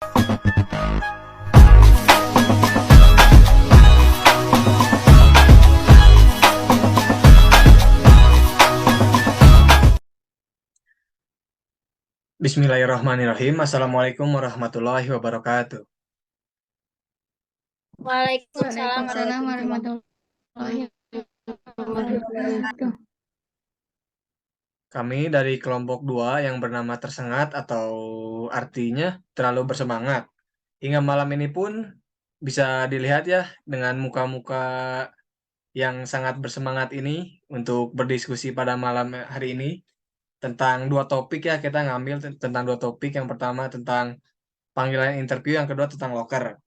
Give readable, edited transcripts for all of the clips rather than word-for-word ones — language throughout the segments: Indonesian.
Bismillahirrahmanirrahim. Assalamualaikum warahmatullahi wabarakatuh. Waalaikumsalam Waalaikumsalam warahmatullahi warahmatullahi wabarakatuh. Kami dari kelompok 2 yang bernama Tersengat atau artinya terlalu bersemangat. Hingga malam ini pun bisa dilihat ya dengan muka-muka yang sangat bersemangat ini untuk berdiskusi pada malam hari ini tentang dua topik ya, kita ngambil tentang dua topik. Yang pertama tentang panggilan interview, yang kedua tentang loker.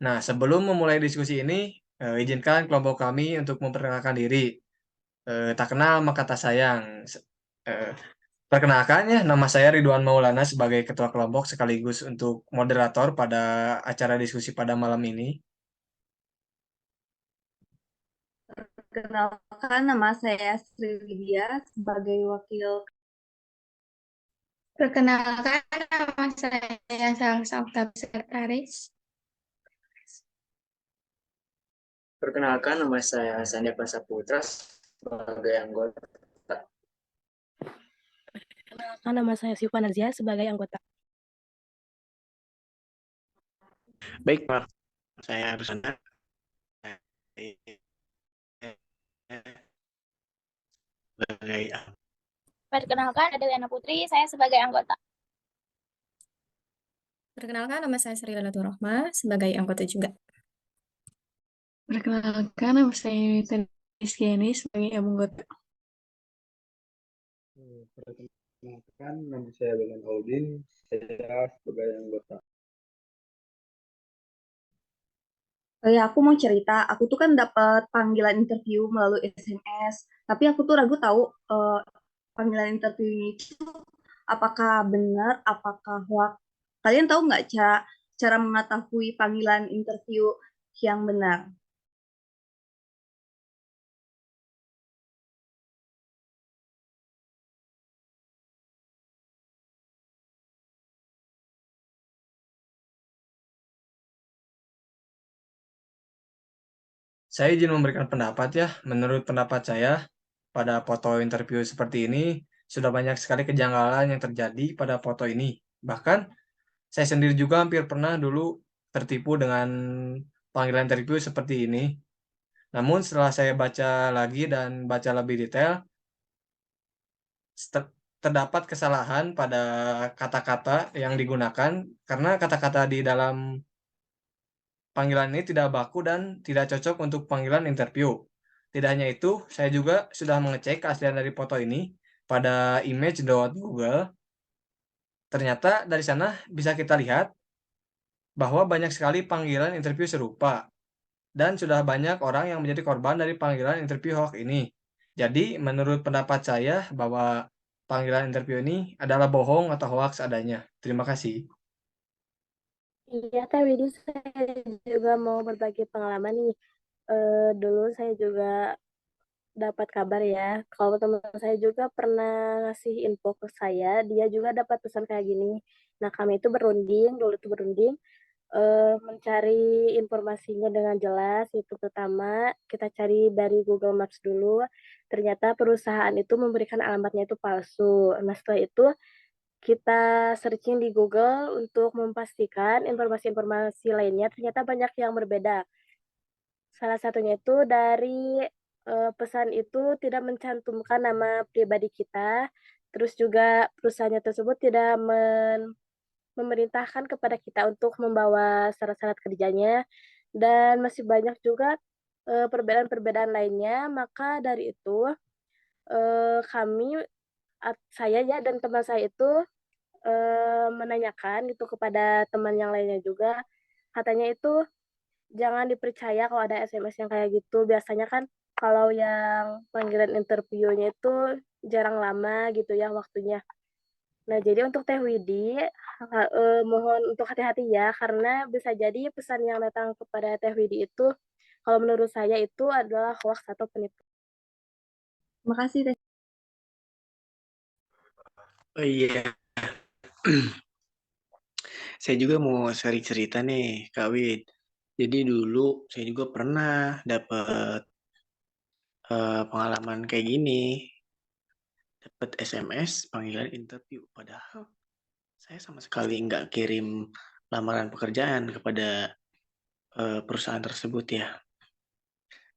Nah, sebelum memulai diskusi ini, izinkan kelompok kami untuk memperkenalkan diri. Tak kenal maka tak sayang. Eh, Perkenalkan ya, nama saya Ridwan Maulana sebagai ketua kelompok sekaligus untuk moderator pada acara diskusi pada malam ini. Perkenalkan, nama saya Sri Widya sebagai wakil. Perkenalkan, nama saya Salsa Oktav Sekretaris. Perkenalkan, nama saya Sandia Pasaputra sebagai anggota. Perkenalkan, nama saya Siva Nazia sebagai anggota. Baik, Pak. Saya Rusana. Sebagai Perkenalkan, ada Liana Putri, saya sebagai anggota. Perkenalkan, nama saya Sri Lalatul Rohma sebagai anggota juga. Perkenalkan, nama saya Yunita Rizkyani sebagai anggota. Perkenalkan, nama saya Belan Audin, saya sebagai anggota. Aku mau cerita, aku tuh kan dapat panggilan interview melalui SMS, tapi aku tuh ragu tahu panggilan interview ini itu apakah benar, apakah hoax. Kalian tahu nggak cara cara mengetahui panggilan interview yang benar? Saya izin memberikan pendapat ya. Menurut pendapat saya, pada foto interview seperti ini, sudah banyak sekali kejanggalan yang terjadi pada foto ini. Bahkan, saya sendiri juga hampir pernah dulu tertipu dengan panggilan interview seperti ini. Namun setelah saya baca lagi dan baca lebih detail, terdapat kesalahan pada kata-kata yang digunakan karena kata-kata di dalam panggilan ini tidak baku dan tidak cocok untuk panggilan interview. Tidak hanya itu, saya juga sudah mengecek keaslian dari foto ini pada image.google. Ternyata dari sana bisa kita lihat bahwa banyak sekali panggilan interview serupa dan sudah banyak orang yang menjadi korban dari panggilan interview hoax ini. Jadi, menurut pendapat saya bahwa panggilan interview ini adalah bohong atau hoax adanya. Terima kasih. Iya, Teh Widi, saya juga mau berbagi pengalaman nih. Dulu saya juga dapat kabar ya, kalau teman saya juga pernah ngasih info ke saya, dia juga dapat pesan kayak gini. Nah, kami itu berunding, dulu itu berunding, mencari informasinya dengan jelas. Itu pertama, kita cari dari Google Maps dulu. Ternyata perusahaan itu memberikan alamatnya itu palsu. Nah, setelah itu kita searching di Google untuk memastikan informasi-informasi lainnya, ternyata banyak yang berbeda. Salah satunya itu dari pesan itu tidak mencantumkan nama pribadi kita, terus juga perusahaannya tersebut tidak memerintahkan kepada kita untuk membawa syarat-syarat kerjanya, dan masih banyak juga perbedaan-perbedaan lainnya. Maka dari itu kami, saya ya dan teman saya itu menanyakan gitu kepada teman yang lainnya juga, katanya itu jangan dipercaya kalau ada SMS yang kayak gitu. Biasanya kan kalau yang panggilan interviewnya itu jarang lama gitu ya waktunya. Nah, jadi untuk Teh Widi, mohon untuk hati-hati ya, karena bisa jadi pesan yang datang kepada Teh Widi itu, kalau menurut saya itu adalah hoax atau penipu. Terima kasih, Teh. Oh iya, Saya juga mau sharing cerita nih, Kak Wid. Jadi dulu saya juga pernah dapat pengalaman kayak gini, dapat SMS panggilan interview. Padahal saya sama sekali nggak kirim lamaran pekerjaan kepada perusahaan tersebut ya.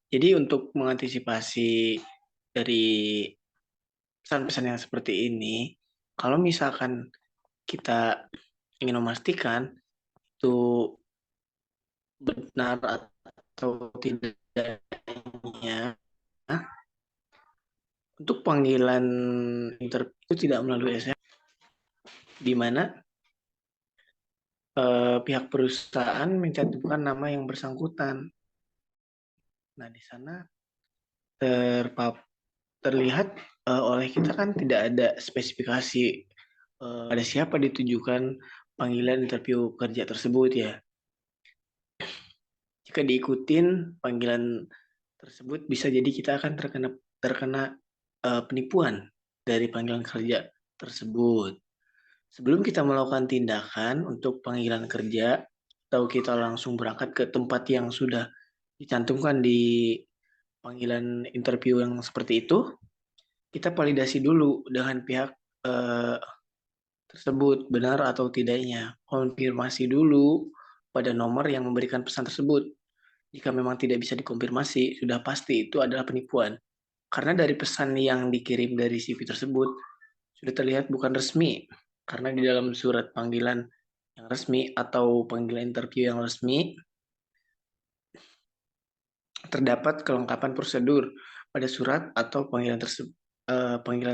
Jadi untuk mengantisipasi dari pesan-pesan yang seperti ini, kalau misalkan kita ingin memastikan itu benar atau tidaknya, untuk panggilan interview itu tidak melalui SMS, di mana pihak perusahaan mencantumkan nama yang bersangkutan. Nah, di sana terlihat oleh kita kan tidak ada spesifikasi pada siapa ditujukan panggilan interview kerja tersebut ya. Jika diikutin panggilan tersebut bisa jadi kita akan terkena penipuan dari panggilan kerja tersebut. Sebelum kita melakukan tindakan untuk panggilan kerja atau kita langsung berangkat ke tempat yang sudah dicantumkan di panggilan interview yang seperti itu, kita validasi dulu dengan pihak tersebut benar atau tidaknya. Konfirmasi dulu pada nomor yang memberikan pesan tersebut. Jika memang tidak bisa dikonfirmasi, sudah pasti itu adalah penipuan. Karena dari pesan yang dikirim dari CV tersebut sudah terlihat bukan resmi. Karena di dalam surat panggilan yang resmi atau panggilan interview yang resmi terdapat kelengkapan prosedur pada surat atau panggilan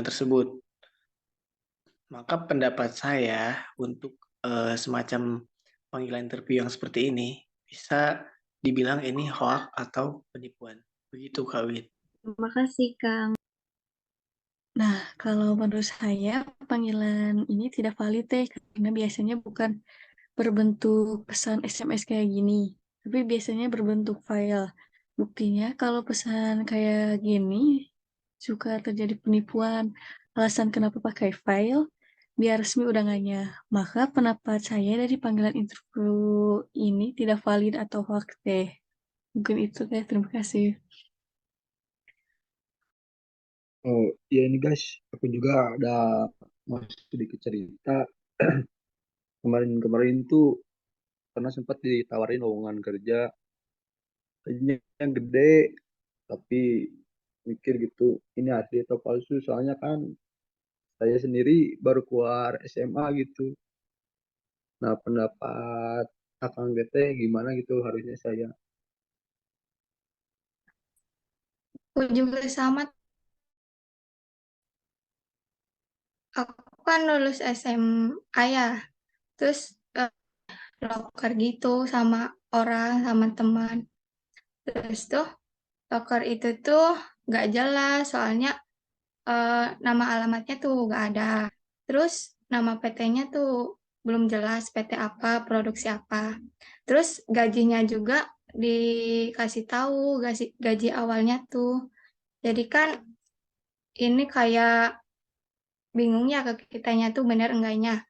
tersebut. Maka pendapat saya untuk semacam panggilan interview yang seperti ini bisa dibilang ini hoax atau penipuan. Begitu Kak Wid. Terima kasih, Kang. Nah, kalau menurut saya panggilan ini tidak valid deh, karena biasanya bukan berbentuk pesan SMS kayak gini, tapi biasanya berbentuk file. Buktinya kalau pesan kayak gini suka terjadi penipuan. Alasan kenapa pakai file, biar resmi undangannya. Maka pendapat saya dari panggilan interview ini tidak valid atau hoax deh. Mungkin itu deh, terima kasih. Oh iya ini guys, aku juga ada mau sedikit cerita. Kemarin-kemarin tuh pernah sempat ditawarin lowongan kerja, gajinya yang gede, tapi mikir gitu, ini asli atau palsu? Soalnya kan saya sendiri baru keluar SMA gitu. Nah, pendapat Akang GT gimana gitu harusnya saya? Aku juga sama. Aku kan lulus SMA ya. Terus loker gitu sama orang, sama teman. Terus tuh loker itu tuh nggak jelas soalnya nama alamatnya tuh nggak ada. Terus nama PT-nya tuh belum jelas PT apa, produksi apa. Terus gajinya juga dikasih tahu gaji awalnya tuh. Jadi kan ini kayak bingung ya ke kitanya tuh bener enggaknya.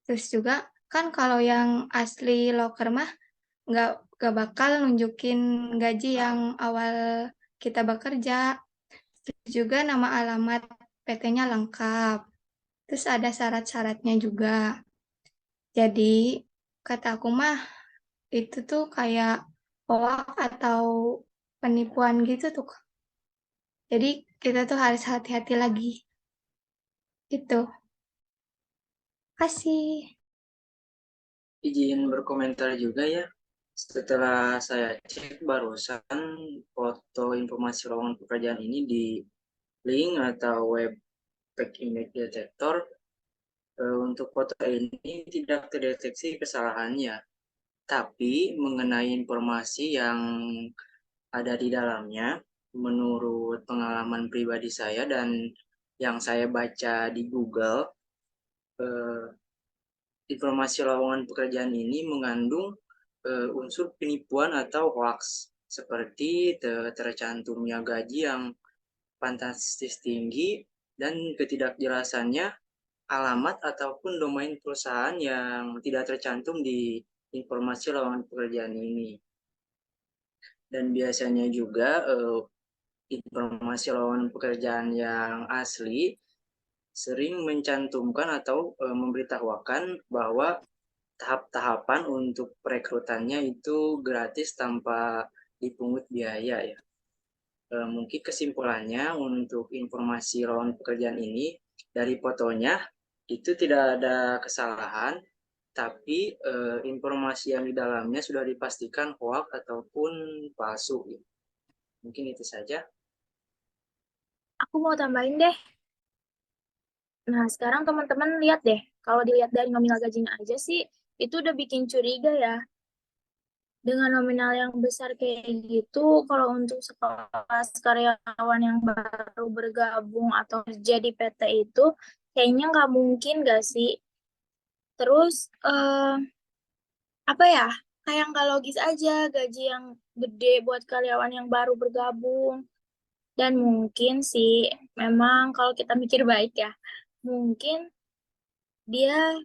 Terus juga kan kalau yang asli loker mah nggak nggak bakal nunjukin gaji yang awal kita bekerja. Terus juga nama alamat PT-nya lengkap. Terus ada syarat-syaratnya juga. Jadi kata aku mah itu tuh kayak hoax atau penipuan gitu tuh. Jadi kita tuh harus hati-hati lagi. Itu. Kasih. Izin berkomentar juga ya. Setelah saya cek barusan foto informasi lowongan pekerjaan ini di link atau web fake image detector, untuk foto ini tidak terdeteksi kesalahannya. Tapi mengenai informasi yang ada di dalamnya, menurut pengalaman pribadi saya dan yang saya baca di Google, eh, informasi lowongan pekerjaan ini mengandung unsur penipuan atau hoax, seperti tercantumnya gaji yang fantastis tinggi dan ketidakjelasannya alamat ataupun domain perusahaan yang tidak tercantum di informasi lowongan pekerjaan ini. Dan biasanya juga informasi lowongan pekerjaan yang asli sering mencantumkan atau memberitahukan bahwa tahap-tahapan untuk perekrutannya itu gratis tanpa dipungut biaya ya. Mungkin kesimpulannya untuk informasi lowongan pekerjaan ini dari fotonya itu tidak ada kesalahan, tapi informasi yang di dalamnya sudah dipastikan hoax ataupun palsu. Mungkin itu saja. Aku mau tambahin deh. Nah, sekarang teman-teman lihat deh, kalau dilihat dari nominal gajinya aja sih, itu udah bikin curiga ya. Dengan nominal yang besar kayak gitu, kalau untuk sekelas karyawan yang baru bergabung atau kerja di PT itu, kayaknya nggak mungkin nggak sih? Terus, apa ya, kayak nggak logis aja gaji yang gede buat karyawan yang baru bergabung. Dan mungkin sih, memang kalau kita mikir baik ya, mungkin dia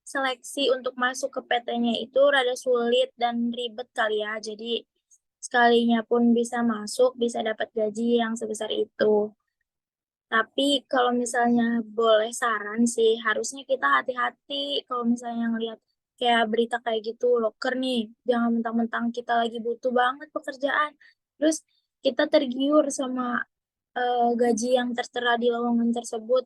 seleksi untuk masuk ke PT-nya itu rada sulit dan ribet kali ya. Jadi sekalinya pun bisa masuk, bisa dapat gaji yang sebesar itu. Tapi kalau misalnya boleh saran sih, harusnya kita hati-hati kalau misalnya ngelihat kayak berita kayak gitu, loker nih. Jangan mentang-mentang kita lagi butuh banget pekerjaan. Terus kita tergiur sama gaji yang tertera di lowongan tersebut.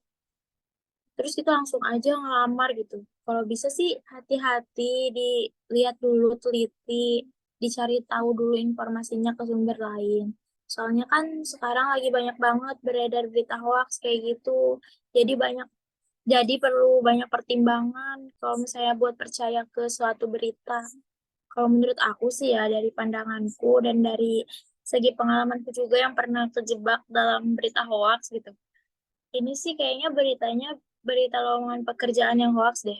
Terus kita langsung aja ngelamar gitu. Kalau bisa sih hati-hati, dilihat dulu, teliti, dicari tahu dulu informasinya ke sumber lain. Soalnya kan sekarang lagi banyak banget beredar berita hoax kayak gitu. Jadi perlu banyak pertimbangan kalau misalnya buat percaya ke suatu berita. Kalau menurut aku sih ya dari pandanganku dan dari segi pengalamanku juga yang pernah terjebak dalam berita hoax gitu. Ini sih kayaknya beritanya berita lowongan pekerjaan yang hoax deh.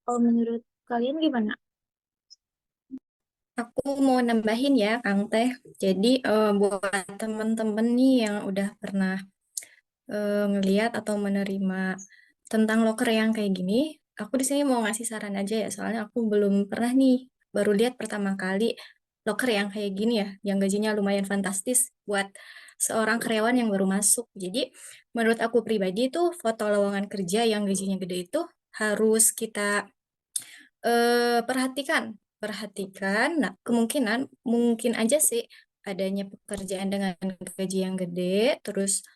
Kalau menurut kalian gimana? Aku mau nambahin ya, Kang Teh. Jadi buat temen-temen nih yang udah pernah ngeliat atau menerima tentang loker yang kayak gini, aku di sini mau ngasih saran aja ya, soalnya aku belum pernah nih, baru lihat pertama kali loker yang kayak gini ya, yang gajinya lumayan fantastis buat seorang karyawan yang baru masuk. Jadi menurut aku pribadi itu foto lowongan kerja yang gajinya gede itu harus kita perhatikan, perhatikan. Nah, kemungkinan mungkin aja sih adanya pekerjaan dengan gaji yang gede, terus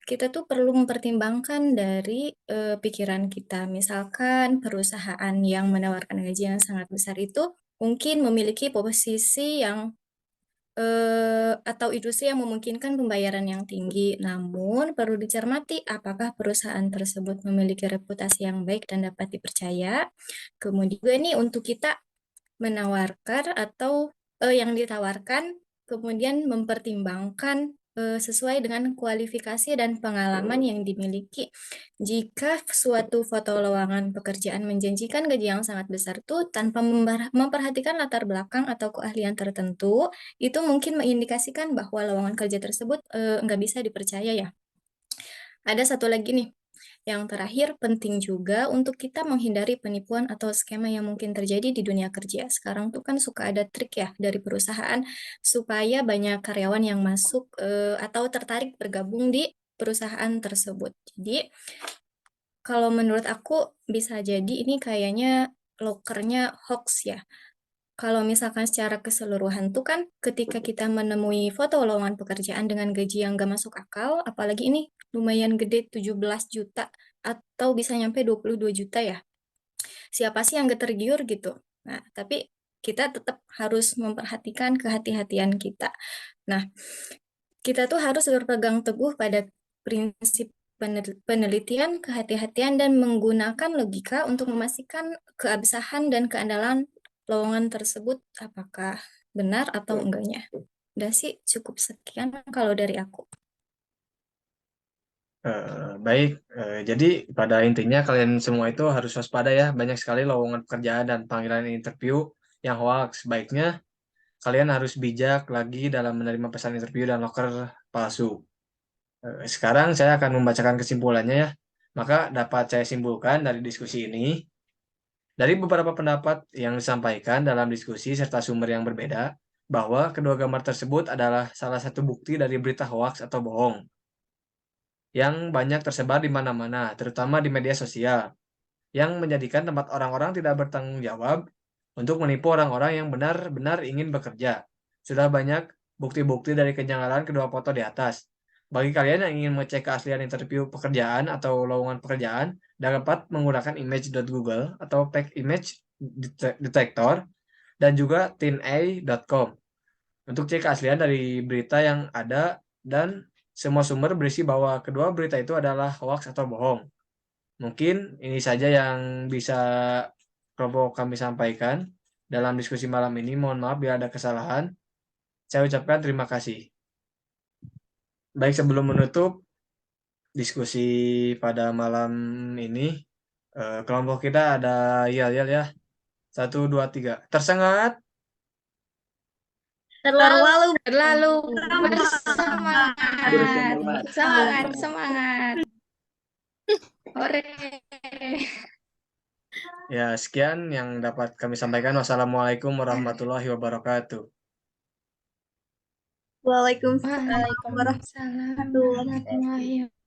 kita tuh perlu mempertimbangkan dari pikiran kita. Misalkan perusahaan yang menawarkan gaji yang sangat besar itu mungkin memiliki posisi yang atau industri yang memungkinkan pembayaran yang tinggi. Namun perlu dicermati apakah perusahaan tersebut memiliki reputasi yang baik dan dapat dipercaya. Kemudian juga nih untuk kita menawarkan atau yang ditawarkan kemudian mempertimbangkan sesuai dengan kualifikasi dan pengalaman yang dimiliki. Jika suatu foto lowongan pekerjaan menjanjikan gaji yang sangat besar tuh tanpa memperhatikan latar belakang atau keahlian tertentu, itu mungkin mengindikasikan bahwa lowongan kerja tersebut nggak bisa dipercaya ya. Ada satu lagi nih, yang terakhir, penting juga untuk kita menghindari penipuan atau skema yang mungkin terjadi di dunia kerja. Sekarang tuh kan suka ada trik ya dari perusahaan supaya banyak karyawan yang masuk atau tertarik bergabung di perusahaan tersebut. Jadi, kalau menurut aku bisa jadi ini kayaknya lokernya hoax ya. Kalau misalkan secara keseluruhan tuh kan ketika kita menemui foto lowongan pekerjaan dengan gaji yang gak masuk akal, apalagi ini lumayan gede 17 juta atau bisa nyampe 22 juta ya. Siapa sih yang gak tergiur gitu? Nah, tapi kita tetap harus memperhatikan kehati-hatian kita. Nah, kita tuh harus berpegang teguh pada prinsip penelitian, kehati-hatian, dan menggunakan logika untuk memastikan keabsahan dan keandalan lowongan tersebut apakah benar atau enggaknya. Udah sih cukup sekian kalau dari aku. Baik, jadi pada intinya kalian semua itu harus waspada ya. Banyak sekali lowongan pekerjaan dan panggilan interview yang hoax. Sebaiknya kalian harus bijak lagi dalam menerima pesan interview dan loker palsu. Sekarang saya akan membacakan kesimpulannya ya. Maka dapat saya simpulkan dari diskusi ini, dari beberapa pendapat yang disampaikan dalam diskusi serta sumber yang berbeda, bahwa kedua gambar tersebut adalah salah satu bukti dari berita hoaks atau bohong yang banyak tersebar di mana-mana, terutama di media sosial, yang menjadikan tempat orang-orang tidak bertanggung jawab untuk menipu orang-orang yang benar-benar ingin bekerja. Sudah banyak bukti-bukti dari kenyamanan kedua foto di atas. Bagi kalian yang ingin mengecek keaslian interview pekerjaan atau lowongan pekerjaan, dapat menggunakan image.google atau fake image detector dan juga tina.com untuk cek keaslian dari berita yang ada, dan semua sumber berisi bahwa kedua berita itu adalah hoax atau bohong. Mungkin ini saja yang bisa kelompok kami sampaikan dalam diskusi malam ini. Mohon maaf bila ada kesalahan. Saya ucapkan terima kasih. Baik, sebelum menutup diskusi pada malam ini, kelompok kita ada yel-yel ya. 1, 2, 3. Tersengat. Terlalu Bersemangat. semangat. Hore. Ya, sekian yang dapat kami sampaikan. Wassalamualaikum warahmatullahi wabarakatuh. Waalaikumsalam warahmatullahi Waalaikumsalam warahmatullahi wabarakatuh.